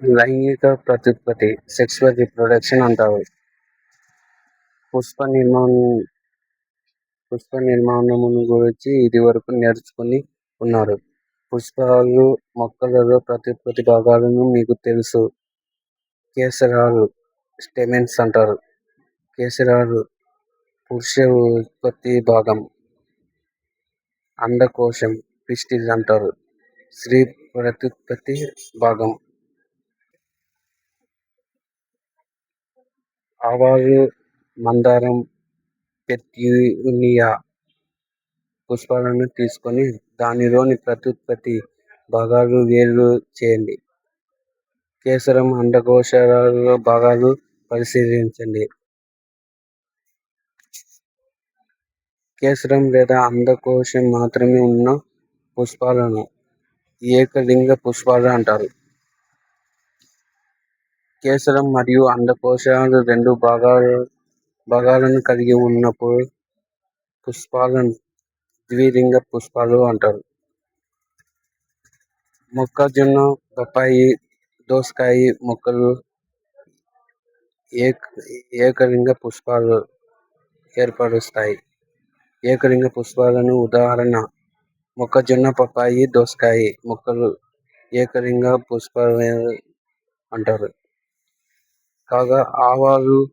లైంగిక ప్రత్యుత్పత్తి sexual reproduction అంటారు. పుష్ప నిర్మాణమును గురించి ఇదివరకు నేర్చుకుని ఉన్నారు. పుష్పాలు మొక్కలలో ప్రత్యుత్పత్తి భాగాలను మీకు తెలుసు. కేసరాలు స్టెమెన్స్ అంటారు. కేసరాలు పురుష ఉత్పత్తి భాగం. అండకోశం పిస్టిల్ అంటారు. స్త్రీ ప్రత్యుత్పత్తి భాగం. ఆవాలు మందారం పెట్యూనియా పుష్పాలను తీసుకొని దానిలోని ప్రత్యుత్పత్తి భాగాలు వేరు చేయండి. కేసరం అండకోశాల భాగాలు పరిశీలించండి. కేసరం లేదా అండకోశం మాత్రమే ఉన్న పుష్పాలను ఏకలింగ పుష్పాలు అంటారు. కేసరం మరియు అండకోశాలు రెండు భాగాలను కలిగి ఉన్నప్పుడు పుష్పాలను ద్విలింగ పుష్పాలు అంటారు. మొక్కజొన్న, బొప్పాయి, దోసకాయ మొక్కలు ఏకలింగ పుష్పాలు ఏర్పరుస్తాయి. ఏకలింగ పుష్పాలను ఉదాహరణ మొక్కజొన్న, బొప్పాయి, దోసకాయ మొక్కలు ఏకలింగ పుష్పాలు అంటారు. కాగా ఆవాలు,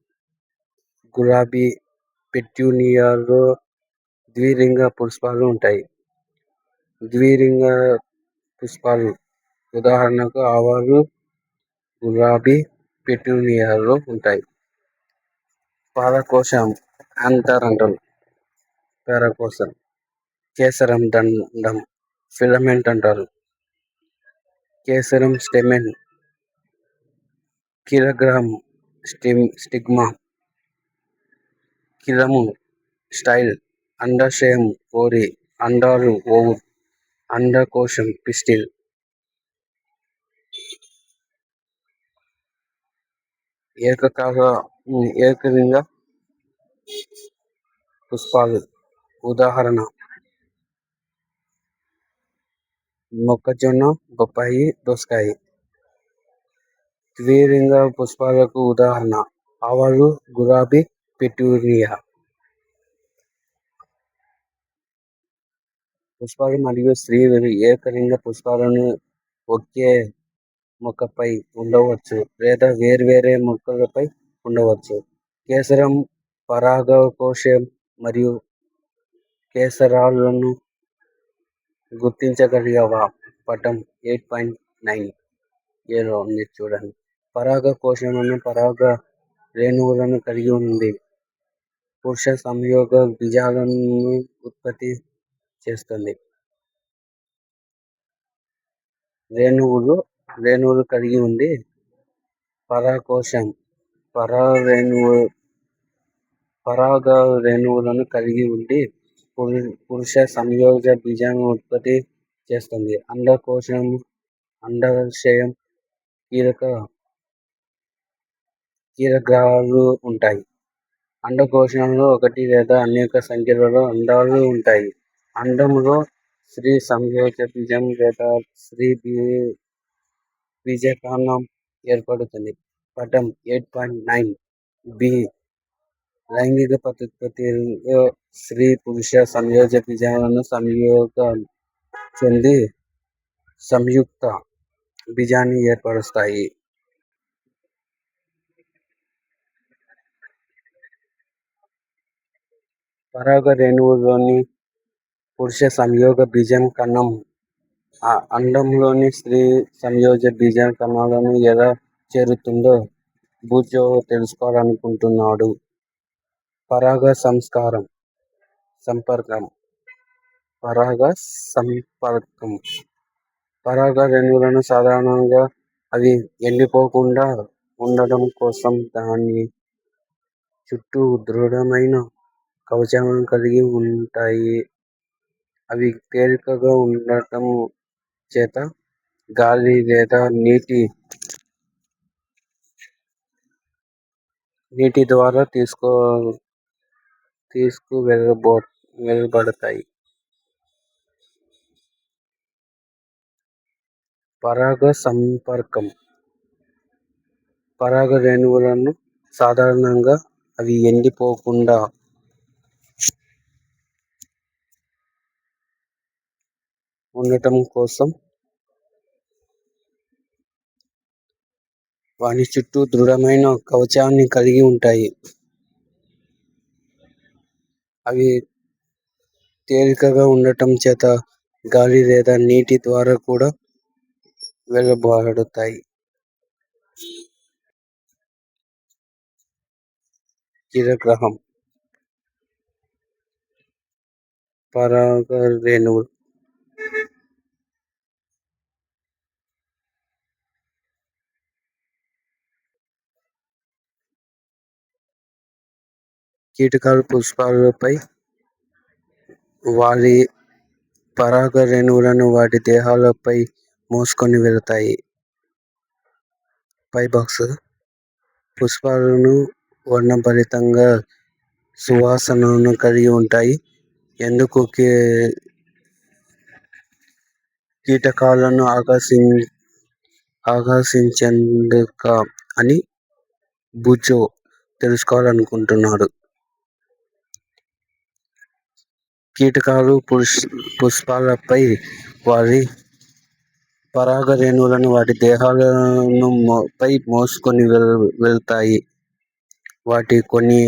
గులాబీ, పెట్యూనియాలో ద్విలింగ పుష్పాలు ఉంటాయి. ద్విలింగ పుష్పాలు ఉదాహరణకు ఆవాలు, గులాబీ, పెట్యూనియాలో ఉంటాయి. పాదకోశం యాంథర్ అంటారు. పాదకోశం. కేసరం దండం ఫిలమెంట్ అంటారు. కేసరం స్టెమెన్, కిలోగ్రామ్ స్టిగ్మా, కిలము స్టైల్, అండాశయం ఓరి, అండాలు ఓవుల్, అండకోశం పిస్టిల్. ఏకలింగ పుష్పాలు ఉదాహరణ మొక్కజొన్న, బొప్పాయి, దోసకాయ. ద్విలింగ పుష్పాలకు ఉదాహరణ ఆవాలు, గులాబీ, పెట్యూనియా. పుష్పాలు మరియు స్త్రీ ఏకలింగ పుష్పాలను ఒకే మొక్కపై ఉండవచ్చు లేదా వేర్వేరే మొక్కలపై ఉండవచ్చు. కేసరం పరాగకోశం మరియు కేసరాలను గుర్తించగలిగావా? పటం 8.9 ఉంది చూడండి. పరాగకోశము పరాగ రేణువులను కలిగి ఉంది. పురుష సంయోగ బీజాలను ఉత్పత్తి చేస్తుంది. రేణువులు కలిగి ఉంది. పరాగకోశం పరాగ రేణువులను కలిగి ఉండి పురుష సంయోగ బీజాలను ఉత్పత్తి చేస్తుంది. అండకోశం అండాశయం కీలగ్రాలు ఉంటాయి. అండకోశంలో ఒకటి లేదా అనేక సంఖ్యలో అండాలు ఉంటాయి. అండంలో స్త్రీ సంయోగ బీజం లేదా స్త్రీ బీజకణం ఏర్పడుతుంది. పటం 8.9b. లైంగిక ప్రత్యుత్పత్తిలో స్త్రీ పురుష సంయోగ బీజాలను సంయోగం చెంది సంయుక్త బీజాన్ని ఏర్పరుస్తాయి. పరాగ రేణువులోని పురుష సంయోగ బీజం కణం అండంలోని స్త్రీ సంయోగ బీజం కణాలను ఎలా చేరుతుందో బూచో తెలుసుకోవాలనుకుంటున్నాడు. పరాగ సంపర్కం. పరాగ రేణువులను సాధారణంగా అవి ఎండిపోకుండా ఉండడం కోసం దాని చుట్టూ దృఢమైన కవచాలను కలిగి ఉంటాయి. అవి తేలికగా ఉండటం చేత గాలి లేదా నీటి ద్వారా తీసుకువెళ్ళబడతాయి. పరాగ సంపర్కం పరాగ రేణువులను సాధారణంగా అవి ఎండిపోకుండా ఉండటం కోసం వాటి చుట్టూ దృఢమైన కవచాన్ని కలిగి ఉంటాయి. అవి తేలికగా ఉండటం చేత గాలి లేదా నీటి ద్వారా కూడా వెళ్ళబడతాయి. కిరణగ్రహం పరాగ రేణువులు కీటకాలు పుష్పాలపై వాలి పరాగ రేణువులను వాటి దేహాలపై మోసుకొని వెళతాయి. పుష్పాలను వర్ణభరితంగా సువాసనను కలిగి ఉంటాయి. ఎందుకు కీటకాలను ఆకర్షించేందుక అని బుచో తెలుసుకోవాలనుకుంటున్నాడు. కీటకాలు పుష్పాలపై వాలి పరాగ రేణువులను వాటి దేహాలను పై మోసుకొని వెళ్తాయి. వాటి కొన్ని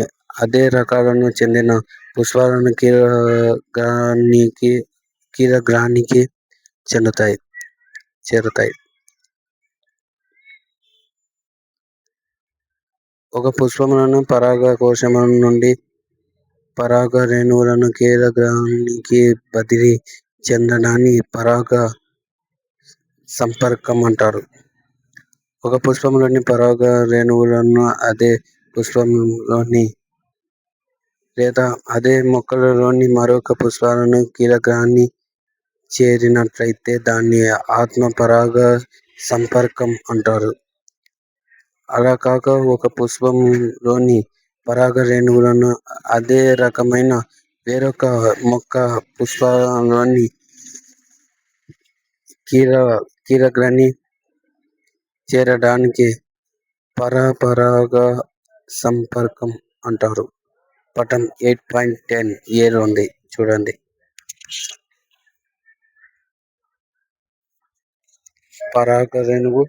అదే రకాలకు చెందిన పుష్పాలను కీరగ్రానికి చేరుతాయి. ఒక పుష్పంలోని పరాగ కోశం నుండి పరాగ రేణువులను కీరగ్రానికి బదిలీ చెందడాన్ని పరాగ సంపర్కం అంటారు. ఒక పుష్పంలోని పరాగ రేణువులను అదే పుష్పంలోని లేదా అదే మొక్కలోని మరొక పుష్పంలోని కీరగ్రాన్ని చేరినట్లయితే దాన్ని ఆత్మ పరాగ సంపర్కం అంటారు. అలా కాక ఒక పుష్పంలోని పరాగ రేణువులను అదే రకమైన వేరొక మొక్క పుష్పంలోని కీరగ్రాన్ని చేరడాన్ని పరపరాగ సంపర్కం అంటారు. పటం 8.10 చూడండి. పరాగ రేణువు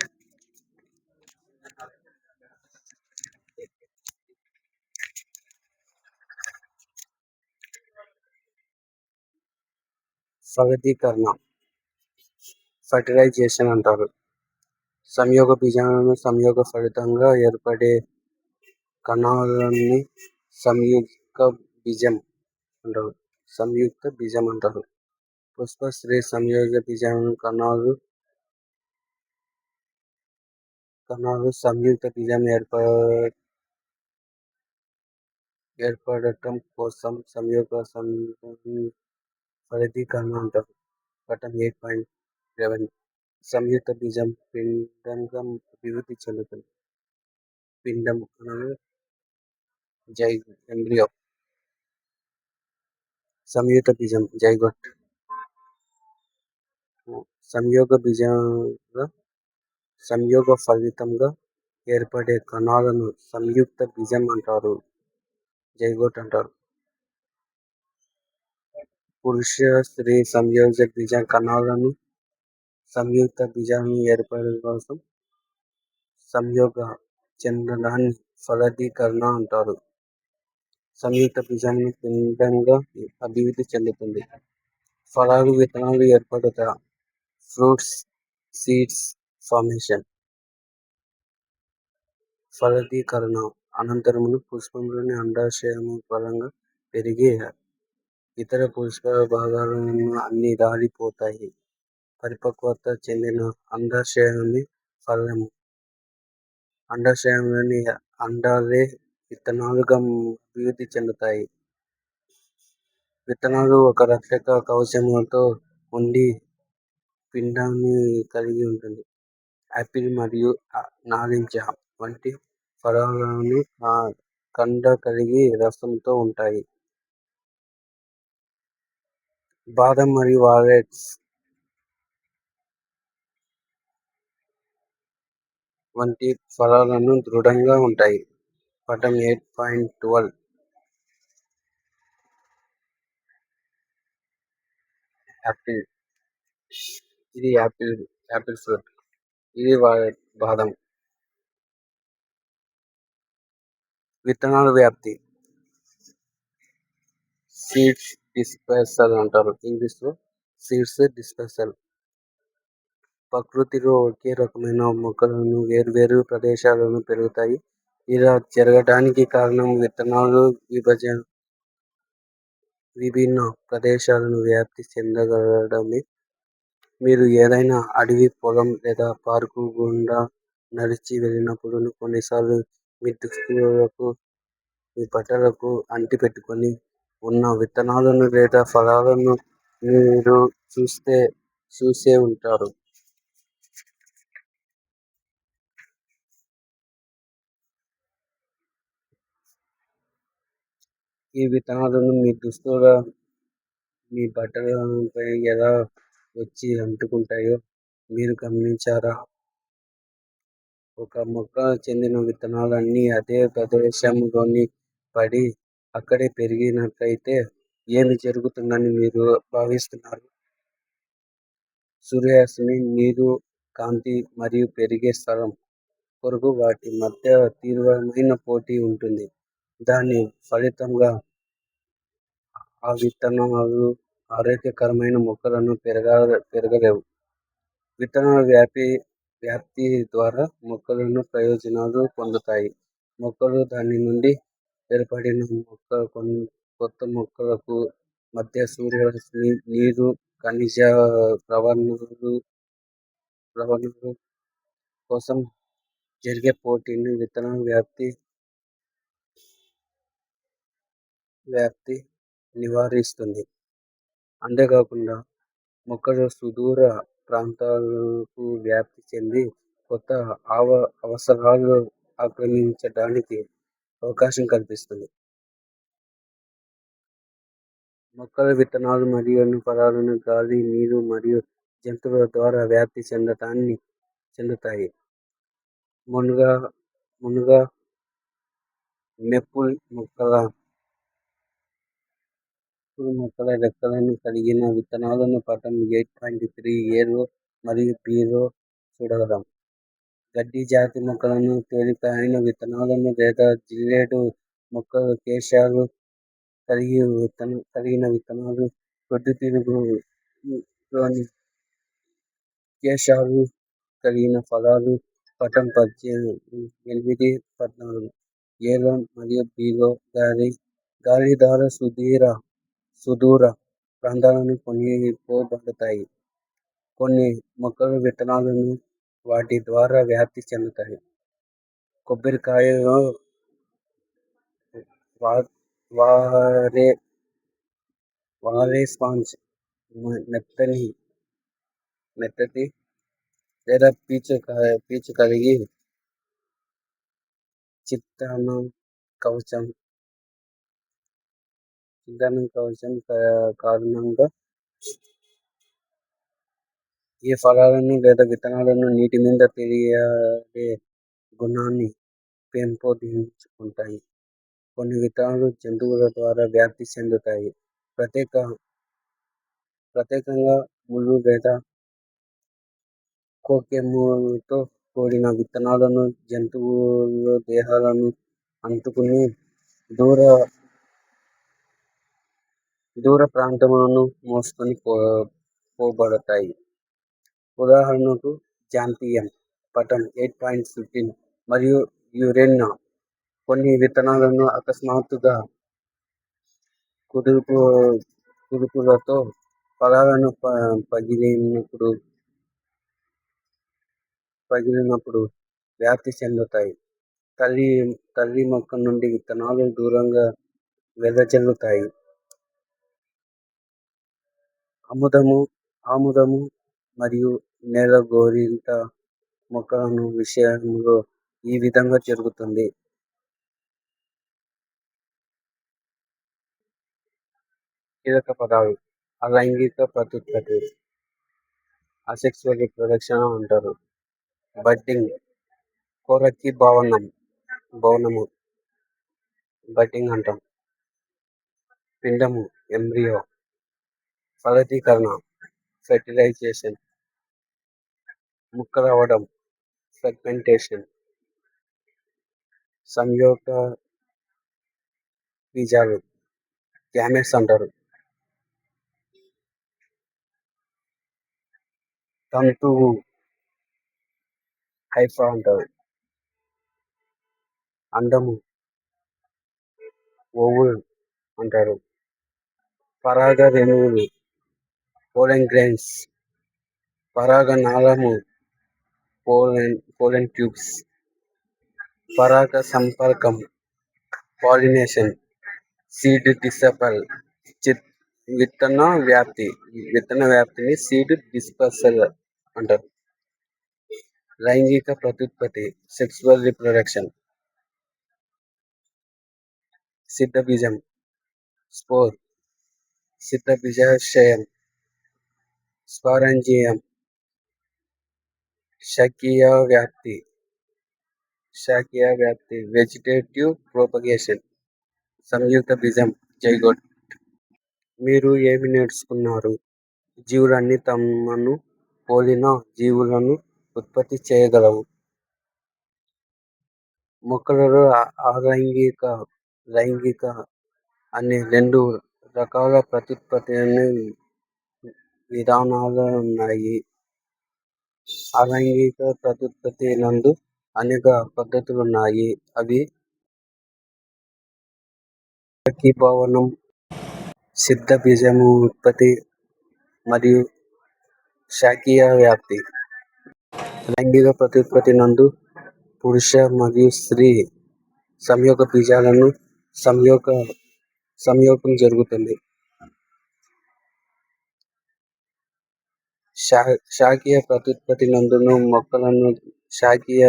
ఫలదీకరణ ఫెర్టిలైజేషన్ అంటారు. సంయోగ బీజాలను సంయోగ ఫలితంగా ఏర్పడే కణాలని సంయుక్త బీజం అంటారు. పుష్ప స్త్రీ సంయోగ బీజాలను కణాలు సంయుక్త బీజం ఏర్పడటం కోసం సంయోగ ఫలదీకరణ అంటారు. పటం 8.11 సంయుక్త బీజం పిండంగా అభివృద్ధి చెందుతుంది. పిండం అనగా ఎంబ్రియో. సంయుక్త బీజం జైగోట్. సంయోగ ఫలితంగా ఏర్పడే కణాలను సంయుక్త బీజం అంటారు, జైగోట్ అంటారు. పురుష స్త్రీ సంయోగ బీజ కణాలను సంయుక్త బీజాలను ఏర్పడడం కోసం సంయోగ చెందడాన్ని ఫలదీకరణ అంటారు. సంయుక్త బీజం పిండంగా అభివృద్ధి చెందుతుంది. ఫలాలు విత్తనాలు ఏర్పడుట ఫ్రూట్స్ సీడ్స్ ఫార్మేషన్. ఫలదీకరణ అనంతరమును పుష్పంలోని అండాశయము బలంగా పెరిగి ఇతర పుష్ప భాగాలను అన్ని రాలిపోతాయి. పరిపక్వత చెందిన అండాశయాన్ని ఫలము. అండాశయంలోని అండాలే విత్తనాలుగా అభివృద్ధి చెందుతాయి. విత్తనాలు ఒక రక్షక కవచముతో ఉండి పిండాన్ని కలిగి ఉంటుంది. యాపిల్ మరియు నారింజ వంటి ఫలాలను కండ కలిగి రసంతో ఉంటాయి. బాదం మరియు వాల్నట్స్ వంటి ఫలాలను దృఢంగా ఉంటాయి. పటం 8.12 యాపిల్. ఇది యాపిల్ ఫ్రూట్. ఇది బాదం. విత్తనాల వ్యాప్తి. సీడ్స్ డిస్పెర్సల్ అంటారు ఇంగ్లీష్లో. సీడ్స్ డిస్పెర్సల్. ప్రకృతిలో ఒకే రకమైన మొక్కలు వేర్వేరు ప్రదేశాలలో పెరుగుతాయి. ఇలా జరగడానికి కారణం విత్తనాలు విభిన్న ప్రదేశాలను వ్యాప్తి చెందగలగడమే. మీరు ఏదైనా అడవి, పొలం లేదా పార్కు గుండా నడిచి వెళ్ళినప్పుడు కొన్నిసార్లు మీ దుస్తులకు, మీ బట్టలకు అంటిపెట్టుకొని ఉన్న విత్తనాలను లేదా ఫలాలను మీరు చూసే ఉంటారు. ఈ విత్తనాలను మీ దుస్తుల, మీ బట్టలపై ఎలా వచ్చి అంటుకుంటాయో మీరు గమనించారా? ఒక మొక్కకు చెందిన విత్తనాలన్నీ అదే ప్రదేశంలోని పడి అక్కడే పెరిగినట్లయితే ఏమి జరుగుతుందని మీరు భావిస్తున్నారు? సూర్యరశ్మి, నీరు, కాంతి మరియు పెరిగే స్థలం కొరకు వాటి మధ్య తీవ్రమైన పోటీ ఉంటుంది. దాని ఫలితంగా ఆ విత్తనాలు ఆరోగ్యకరమైన మొక్కలను పెరగలేవు. విత్తనాల వ్యాప్తి ద్వారా మొక్కలు ప్రయోజనాలు పొందుతాయి. మొక్కలు దాని నుండి ఏర్పడిన కొత్త మొక్కలకు మధ్య సూర్యరశ్మి, నీరు, ఖనిజ లవణాల కోసం జరిగే పోటీని విత్తనాల వ్యాప్తి నివారిస్తుంది. అంతేకాకుండా మొక్కలు సుదూర ప్రాంతాలకు వ్యాప్తి చెంది కొత్త అవసరాలు ఆక్రమించడానికి అవకాశం కల్పిస్తుంది. మొక్కల విత్తనాలు మరియు ఫలాలు గాలి, నీరు మరియు జంతువుల ద్వారా వ్యాప్తి చెందుతాయి. మునగ, మేపుల్ మొక్కల రెక్కలను కలిగిన విత్తనాలను పటం 8.3 ఏలో మరియు బిలో చూడగలం. గడ్డి జాతి మొక్కలను తేలికైన విత్తనాలను లేదా జిల్లేడు మొక్కల కేశాలు కలిగిన విత్తనాలు, ప్రొద్దుతిరుగులోని కేశాలు కలిగిన ఫలాలు. పటం 8.14 ఏలో మరియు బిలో గాలి ద్వారా సుదూర ప్రాంతాలకు కొనిపోబడతాయి. కొన్ని మొక్కల విత్తనాలు వాటి ద్వారా వ్యాప్తి చెందుతాయి. కొబ్బరికాయలో వారే స్పాంజ్ మెత్తటి లేదా పీచు కలిగి చిందనం కవచం కారణంగా ఈ ఫలాలను లేదా విత్తనాలను నీటి మీద తేలియాడే గుణాన్ని పెంపొందించుకుంటాయి. కొన్ని విత్తనాలు జంతువుల ద్వారా వ్యాప్తి చెందుతాయి. ప్రత్యేకంగా ముళ్ళు లేదా కోకెములతో కూడిన విత్తనాలు జంతువుల దేహాలను అంటుకుని దూర ప్రాంతాలకు మోసుకొని పోబడతాయి. ఉదాహరణకు జాంపియం. పటం 8.15 మరియు యురేనియా. కొన్ని విత్తనాలు అకస్మాత్తుగా కుదుపులతో ఫలాలను పగిలినప్పుడు వ్యాప్తి చెందుతాయి. తల్లి మొక్క నుండి విత్తనాలు దూరంగా వెదజల్లుతాయి. ఆముదము మరియు నేలగోరింట మొక్కల విషయంలో ఈ విధంగా జరుగుతుంది. కీలక పదాలు: అలైంగిక ప్రత్యుత్పత్తి, అసెక్సువల్ రీప్రొడక్షన్ అంటారు. బడ్డింగ్, కొరకి భవనము బడ్డింగ్ అంటాం. పిండము ఎంబ్రియో, ఫలదీకరణ ఫెర్టిలైజేషన్, ముక్కలవ్వడం ఫెర్మెంటేషన్, సంయోగ బీజాలు గ్యామెట్స్ అంటారు. తంతువు హైఫా అంటారు. అండము ఓవుల్ అంటారు. పరాగ రేణువులు పోలెన్ గ్రెయిన్స్, పరాగ నాళము పోలెన్ ట్యూబ్స్, పరాగ సంపర్కం పాలినేషన్, సీడ్ డిస్పెర్సల్ విత్తన వ్యాప్తిని సీడ్ డిస్పెర్సల్ అంటారు. లైంగిక ప్రత్యుత్పత్తి సెక్సువల్ రీప్రొడక్షన్. సిద్ధబీజం స్పోర్, సిద్ధబీజాశయం, స్పారంజియం, శాఖీయ వ్యాప్తి వెజిటేటివ్ ప్రొపగేషన్, సంయుక్త బీజం జైగోట్. మీరు ఏమి నేర్చుకున్నారు? జీవులన్నీ తమను పోలిన జీవులను ఉత్పత్తి చేయగలవు. మొక్కలలో అలైంగిక, లైంగిక అనే 2 రకాల ప్రత్యుత్పత్తి విధానాలున్నాయి. అలైంగిక ప్రత్యుత్పత్తి నందు అనేక పద్ధతులున్నాయి. అవి ఏకీభవనం, సిద్ధ బీజము ఉత్పత్తి మరియు శాఖీయ వ్యాప్తి. లైంగిక ప్రత్యుత్పత్తి నందు పురుష మరియు స్త్రీ సంయోగ బీజాలను సంయోగం జరుగుతుంది. శాఖీయ ప్రత్యుత్పత్తి నందును మొక్కలను శాఖీయ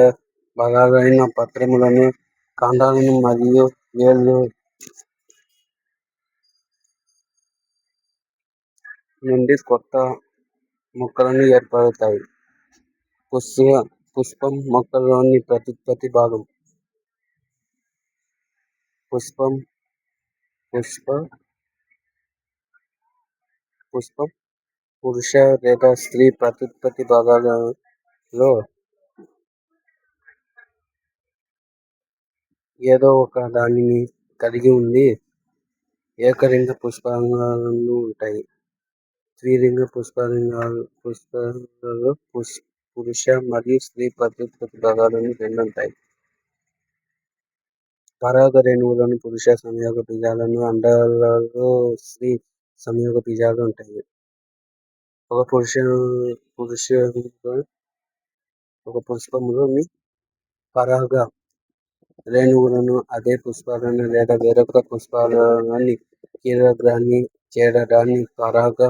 భాగాలైన పత్రములను, కాండాలను మరియు వేళ్ళు నుండి కొత్త మొక్కలు ఏర్పడతాయి. పుష్పం మొక్కలోని ప్రత్యుత్పత్తి భాగం. పుష్పం పురుష లేదా స్త్రీ ప్రత్యుత్పత్తి భాగాలలో ఏదో ఒక దానిని కలిగి ఉంది. ఏకలింగ పుష్పాలు ఉంటాయి. ద్విలింగ పుష్పాలలో పురుష మరియు స్త్రీ ప్రత్యుత్పత్తి భాగాలు 2 ఉంటాయి. పరాగ రేణువులను పురుష సంయోగ బీజాలను, అండాలలో స్త్రీ సంయోగ బీజాలు ఉంటాయి. ఒక పుష్పంలోని పరాగ రేణువులను అదే పుష్పాలను లేదా వేరొక పుష్పాలలోని కీలకాన్ని చేరడాన్ని పరాగ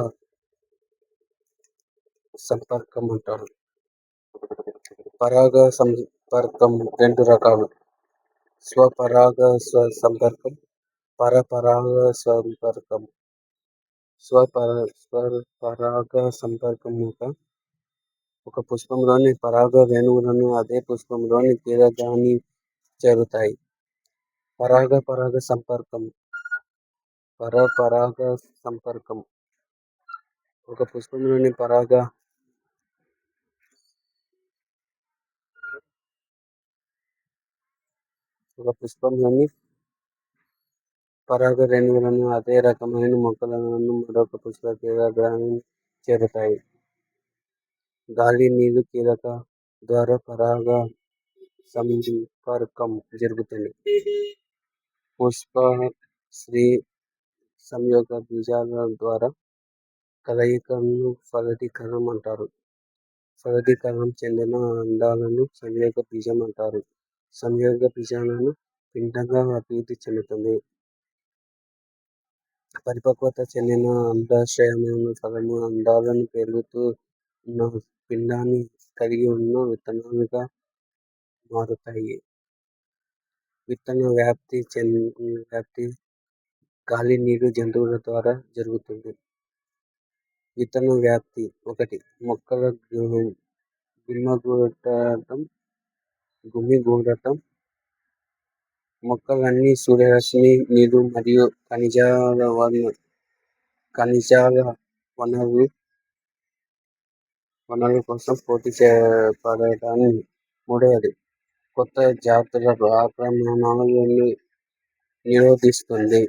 సంపర్కం అంటారు. పరాగ సంపర్కం 2 రకాలు: స్వపరాగ సంపర్కం, పరపరాగ సంపర్కం. స్వపరాగ సంపర్కం ఒక పుష్పంలోని పరాగ రేణువులను అదే పుష్పంలోని కీలకాన్ని చేరుతాయి. పరాగ సంపర్కం. పరపరాగ సంపర్కం ఒక పుష్పంలోని పరాగ రేణువులను అదే రకమైన మొక్కలను మరొక పుష్ప కీలకాన్ని చేరుతాయి. గాలి నీరు కీలక ద్వారా పరాగ సంపర్కం జరుగుతుంది. పుష్ప స్త్రీ సంయోగ బీజాల ద్వారా కలయికను ఫలదీకరణం అంటారు. ఫలదీకరణం చెందిన అండాలను సంయోగ బీజం అంటారు. సంయోగ బీజాలను పిండంగా అభివృద్ధి చెందుతుంది. పరిపక్వత చెందిన అండాశయమైన ఫలము అండాలను పెరుగుతూ ఉన్న పిండాన్ని కలిగి ఉన్న విత్తనాలుగా మారుతాయి. విత్తన వ్యాప్తి గాలి నీరు జంతువుల ద్వారా జరుగుతుంది. విత్తన వ్యాప్తి 1. మొక్కల గుమ్మగూడటం భూమి గూడటం మొక్కలన్నీ సూర్యరశ్మి, నీరు మరియు ఖనిజాల వనరుల కోసం పోటీ పడటాన్ని. మూడవది, కొత్త జాతుల ఆక్రమణను నిరోధిస్తుంది.